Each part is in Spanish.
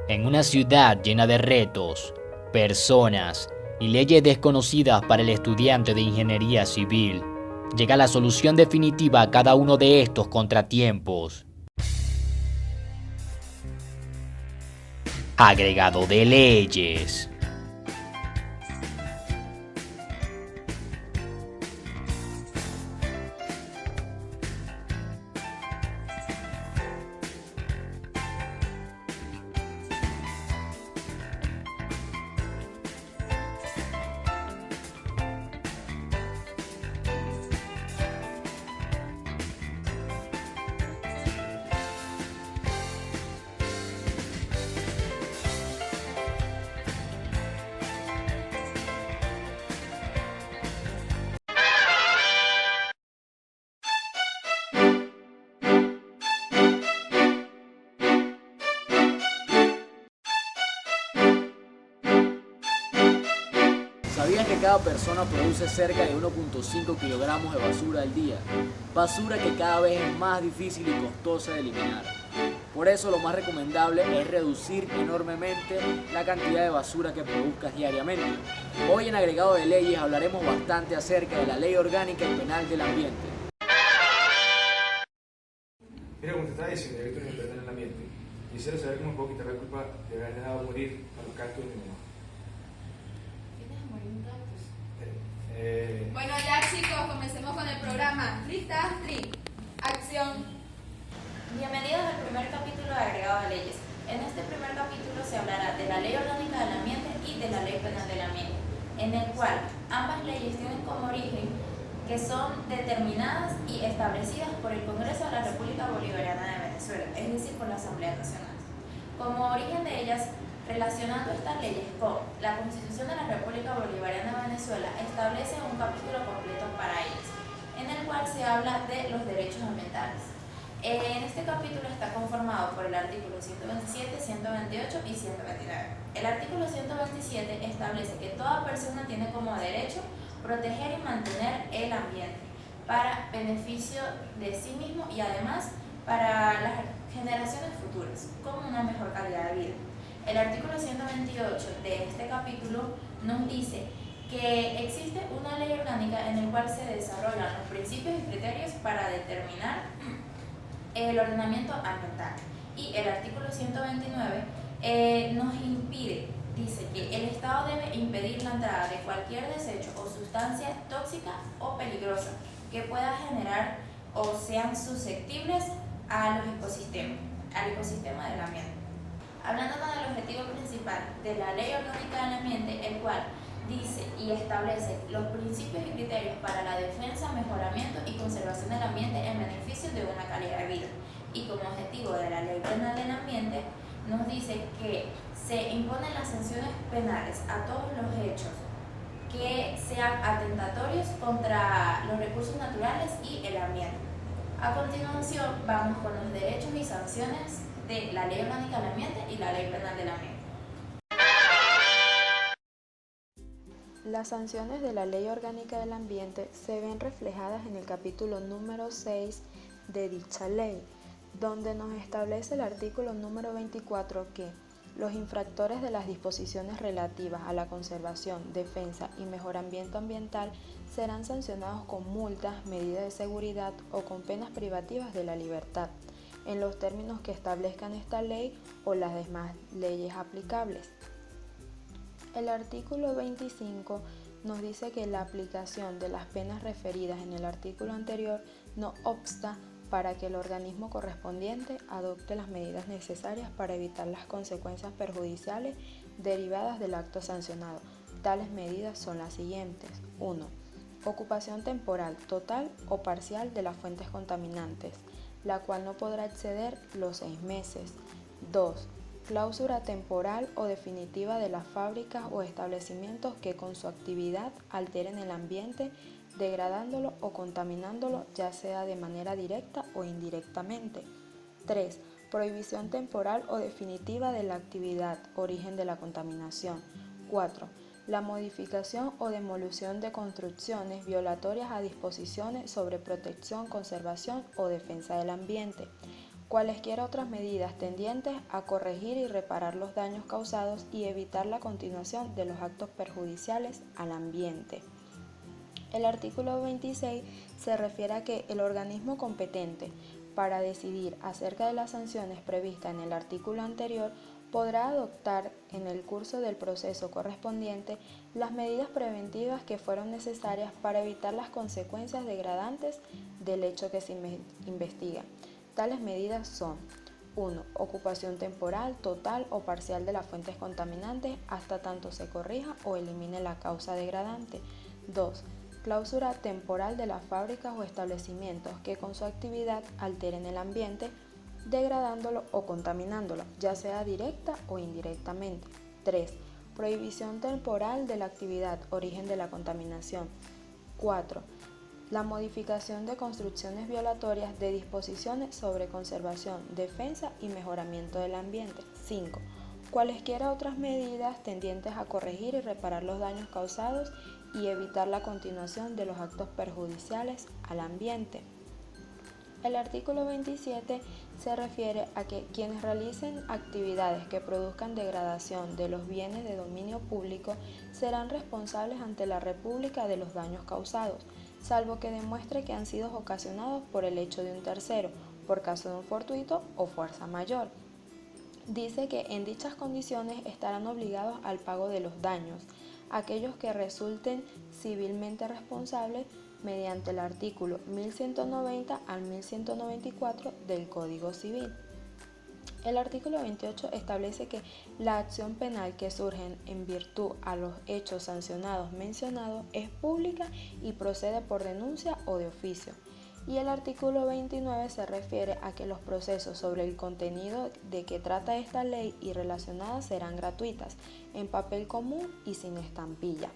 En una ciudad llena de retos, personas y leyes desconocidas para el estudiante de ingeniería civil, llega la solución definitiva a cada uno de estos contratiempos. Agregado de leyes. ¿Sabías que cada persona produce cerca de 1,5 kilogramos de basura al día? Basura que cada vez es más difícil y costosa de eliminar. Por eso lo más recomendable es reducir enormemente la cantidad de basura que produzcas diariamente. Hoy en Agregado de Leyes hablaremos bastante acerca de la Ley Orgánica y Penal del Ambiente. Mira, como te estaba diciendo, ya que tú eres experta en el ambiente, quisiera saber cómo puedo quitar la culpa de haber dejado morir a los cactus de mi mamá. Bueno, ya chicos, comencemos con el programa. ¿Listas? 3, acción. Bienvenidos al primer capítulo de Agregado de Leyes. En este primer capítulo se hablará de la Ley Orgánica del Ambiente y de la Ley Penal del Ambiente, en el cual ambas leyes tienen como origen que son determinadas y establecidas por el Congreso de la República Bolivariana de Venezuela, es decir, por la Asamblea Nacional. Como origen de ellas, relacionando estas leyes con la Constitución de la República Bolivariana de Venezuela, establece un capítulo completo para ellas, en el cual se habla de los derechos ambientales. En este capítulo está conformado por el artículo 127, 128 y 129. El artículo 127 establece que toda persona tiene como derecho proteger y mantener el ambiente para beneficio de sí mismo y además para las generaciones futuras, con una mejor calidad de vida. El artículo 128 de este capítulo nos dice que existe una ley orgánica en la cual se desarrollan los principios y criterios para determinar el ordenamiento ambiental. Y el artículo 129 nos impide, dice que el Estado debe impedir la entrada de cualquier desecho o sustancia tóxica o peligrosa que pueda generar o sean susceptibles a los ecosistemas, al ecosistema del ambiente. Hablando con el objetivo principal de la Ley Orgánica del Ambiente, el cual dice y establece los principios y criterios para la defensa, mejoramiento y conservación del ambiente en beneficio de una calidad de vida. Y como objetivo de la Ley Penal del Ambiente, nos dice que se imponen las sanciones penales a todos los hechos que sean atentatorios contra los recursos naturales y el ambiente. A continuación, vamos con los derechos y sanciones de la Ley Orgánica del Ambiente y la Ley Penal del Ambiente. Las sanciones de la Ley Orgánica del Ambiente se ven reflejadas en el capítulo número 6 de dicha ley, donde nos establece el artículo número 24 que los infractores de las disposiciones relativas a la conservación, defensa y mejoramiento ambiental serán sancionados con multas, medidas de seguridad o con penas privativas de la libertad, en los términos que establezcan esta ley o las demás leyes aplicables. El artículo 25 nos dice que la aplicación de las penas referidas en el artículo anterior no obsta para que el organismo correspondiente adopte las medidas necesarias para evitar las consecuencias perjudiciales derivadas del acto sancionado. Tales medidas son las siguientes. 1. Ocupación temporal, total o parcial de las fuentes contaminantes, la cual no podrá exceder los 6 meses. 2. Clausura temporal o definitiva de las fábricas o establecimientos que con su actividad alteren el ambiente, degradándolo o contaminándolo, ya sea de manera directa o indirectamente. 3. Prohibición temporal o definitiva de la actividad, origen de la contaminación. 4. La modificación o demolición de construcciones violatorias a disposiciones sobre protección, conservación o defensa del ambiente. Cualesquiera otras medidas tendientes a corregir y reparar los daños causados y evitar la continuación de los actos perjudiciales al ambiente. El artículo 26 se refiere a que el organismo competente para decidir acerca de las sanciones previstas en el artículo anterior podrá adoptar en el curso del proceso correspondiente las medidas preventivas que fueron necesarias para evitar las consecuencias degradantes del hecho que se investiga. Tales medidas son: 1. Ocupación temporal, total o parcial de las fuentes contaminantes hasta tanto se corrija o elimine la causa degradante. 2. Clausura temporal de las fábricas o establecimientos que con su actividad alteren el ambiente, degradándolo o contaminándolo, ya sea directa o indirectamente. 3. Prohibición temporal de la actividad, origen de la contaminación. 4. La modificación de construcciones violatorias de disposiciones sobre conservación, defensa y mejoramiento del ambiente. 5. Cualesquiera otras medidas tendientes a corregir y reparar los daños causados y evitar la continuación de los actos perjudiciales al ambiente. El artículo 27 se refiere a que quienes realicen actividades que produzcan degradación de los bienes de dominio público serán responsables ante la República de los daños causados, salvo que demuestre que han sido ocasionados por el hecho de un tercero, por caso de un fortuito o fuerza mayor. Dice que en dichas condiciones estarán obligados al pago de los daños aquellos que resulten civilmente responsables mediante el artículo 1190 al 1194 del Código Civil. El artículo 28 establece que la acción penal que surge en virtud a los hechos sancionados mencionados es pública y procede por denuncia o de oficio. Y el artículo 29 se refiere a que los procesos sobre el contenido de que trata esta ley y relacionadas serán gratuitas, en papel común y sin estampilla.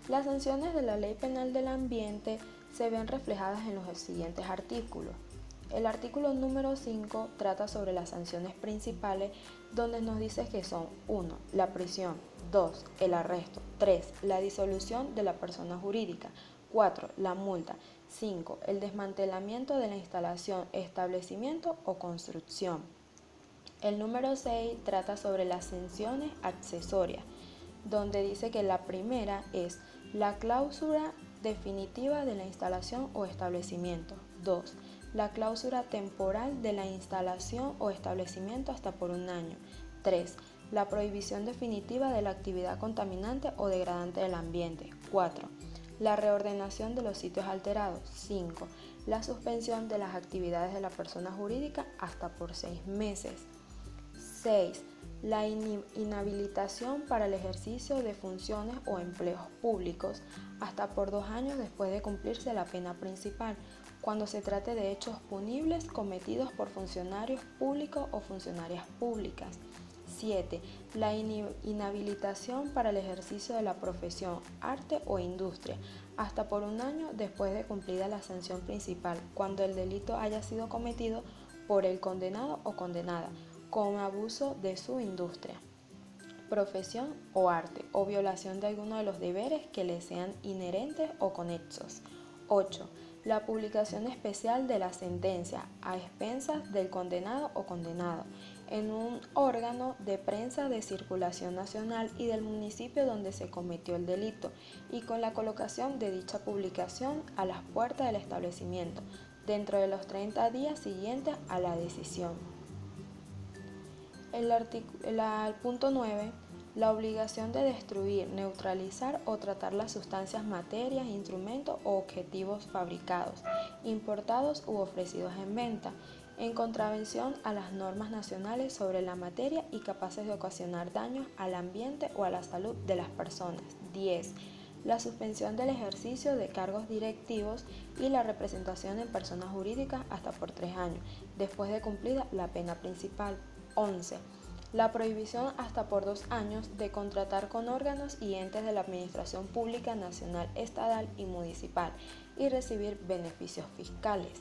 Las sanciones de la Ley Penal del Ambiente se ven reflejadas en los siguientes artículos. El artículo número 5 trata sobre las sanciones principales, donde nos dice que son 1. La prisión, 2. El arresto, 3. La disolución de la persona jurídica, 4. La multa, 5. El desmantelamiento de la instalación, establecimiento o construcción. El número 6 trata sobre las sanciones accesorias, donde dice que la primera es la clausura definitiva de la instalación o establecimiento. 2. La clausura temporal de la instalación o establecimiento hasta por un año. 3. La prohibición definitiva de la actividad contaminante o degradante del ambiente. 4. La reordenación de los sitios alterados. 5. La suspensión de las actividades de la persona jurídica hasta por 6 meses. 6. La inhabilitación para el ejercicio de funciones o empleos públicos hasta por 2 años después de cumplirse la pena principal, cuando se trate de hechos punibles cometidos por funcionarios públicos o funcionarias públicas. 7. La inhabilitación para el ejercicio de la profesión, arte o industria, hasta por 1 año después de cumplida la sanción principal, cuando el delito haya sido cometido por el condenado o condenada, con abuso de su industria, profesión o arte, o violación de alguno de los deberes que le sean inherentes o conexos. 8. La publicación especial de la sentencia a expensas del condenado o condenado en un órgano de prensa de circulación nacional y del municipio donde se cometió el delito, y con la colocación de dicha publicación a las puertas del establecimiento dentro de los 30 días siguientes a la decisión. El punto 9. La obligación de destruir, neutralizar o tratar las sustancias, materias, instrumentos o objetivos fabricados, importados u ofrecidos en venta, en contravención a las normas nacionales sobre la materia y capaces de ocasionar daños al ambiente o a la salud de las personas. 10. La suspensión del ejercicio de cargos directivos y la representación en personas jurídicas hasta por 3 años, después de cumplida la pena principal. 11. La prohibición hasta por 2 años de contratar con órganos y entes de la Administración Pública Nacional, Estatal y Municipal y recibir beneficios fiscales.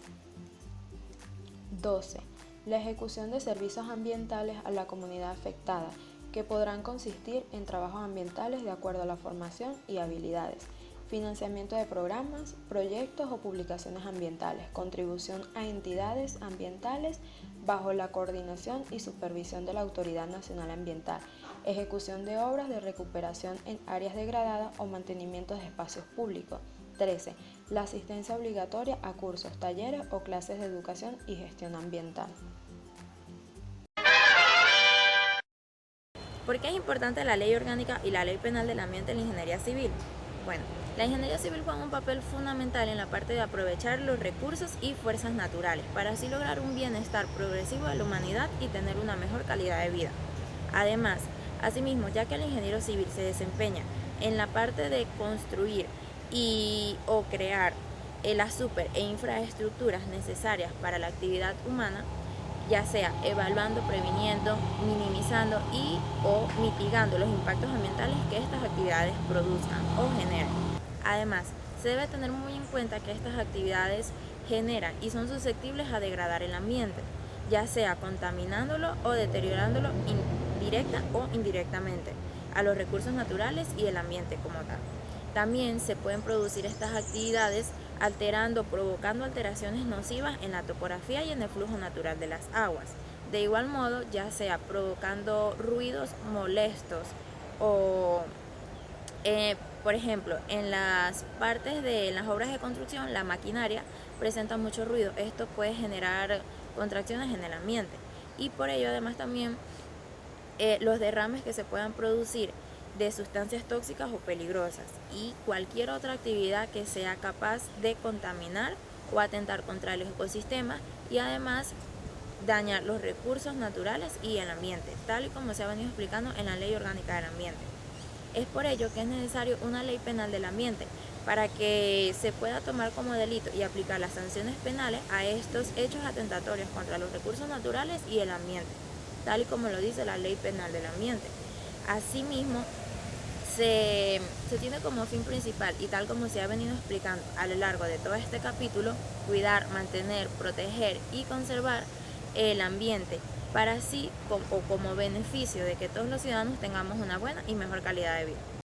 12. La ejecución de servicios ambientales a la comunidad afectada, que podrán consistir en trabajos ambientales de acuerdo a la formación y habilidades, financiamiento de programas, proyectos o publicaciones ambientales, contribución a entidades ambientales bajo la coordinación y supervisión de la Autoridad Nacional Ambiental, ejecución de obras de recuperación en áreas degradadas o mantenimiento de espacios públicos. 13. La asistencia obligatoria a cursos, talleres o clases de educación y gestión ambiental. ¿Por qué es importante la ley orgánica y la ley penal del ambiente en la ingeniería civil? Bueno, la ingeniería civil juega un papel fundamental en la parte de aprovechar los recursos y fuerzas naturales para así lograr un bienestar progresivo de la humanidad y tener una mejor calidad de vida. Además, asimismo, ya que el ingeniero civil se desempeña en la parte de construir o crear las super e infraestructuras necesarias para la actividad humana, ya sea evaluando, previniendo, minimizando o mitigando los impactos ambientales que estas actividades produzcan o generen. Además, se debe tener muy en cuenta que estas actividades generan y son susceptibles a degradar el ambiente, ya sea contaminándolo o deteriorándolo directa o indirectamente a los recursos naturales y el ambiente como tal. También se pueden producir estas actividades provocando alteraciones nocivas en la topografía y en el flujo natural de las aguas. De igual modo, ya sea provocando ruidos molestos o, por ejemplo, en las obras de construcción, la maquinaria presenta mucho ruido. Esto puede generar contracciones en el ambiente y por ello además también los derrames que se puedan producir de sustancias tóxicas o peligrosas y cualquier otra actividad que sea capaz de contaminar o atentar contra el ecosistema y además dañar los recursos naturales y el ambiente, tal y como se ha venido explicando en la Ley Orgánica del Ambiente. Es por ello que es necesario una ley penal del ambiente para que se pueda tomar como delito y aplicar las sanciones penales a estos hechos atentatorios contra los recursos naturales y el ambiente, tal y como lo dice la Ley Penal del Ambiente. Asimismo, se tiene como fin principal y tal como se ha venido explicando a lo largo de todo este capítulo, cuidar, mantener, proteger y conservar el ambiente para así como beneficio de que todos los ciudadanos tengamos una buena y mejor calidad de vida.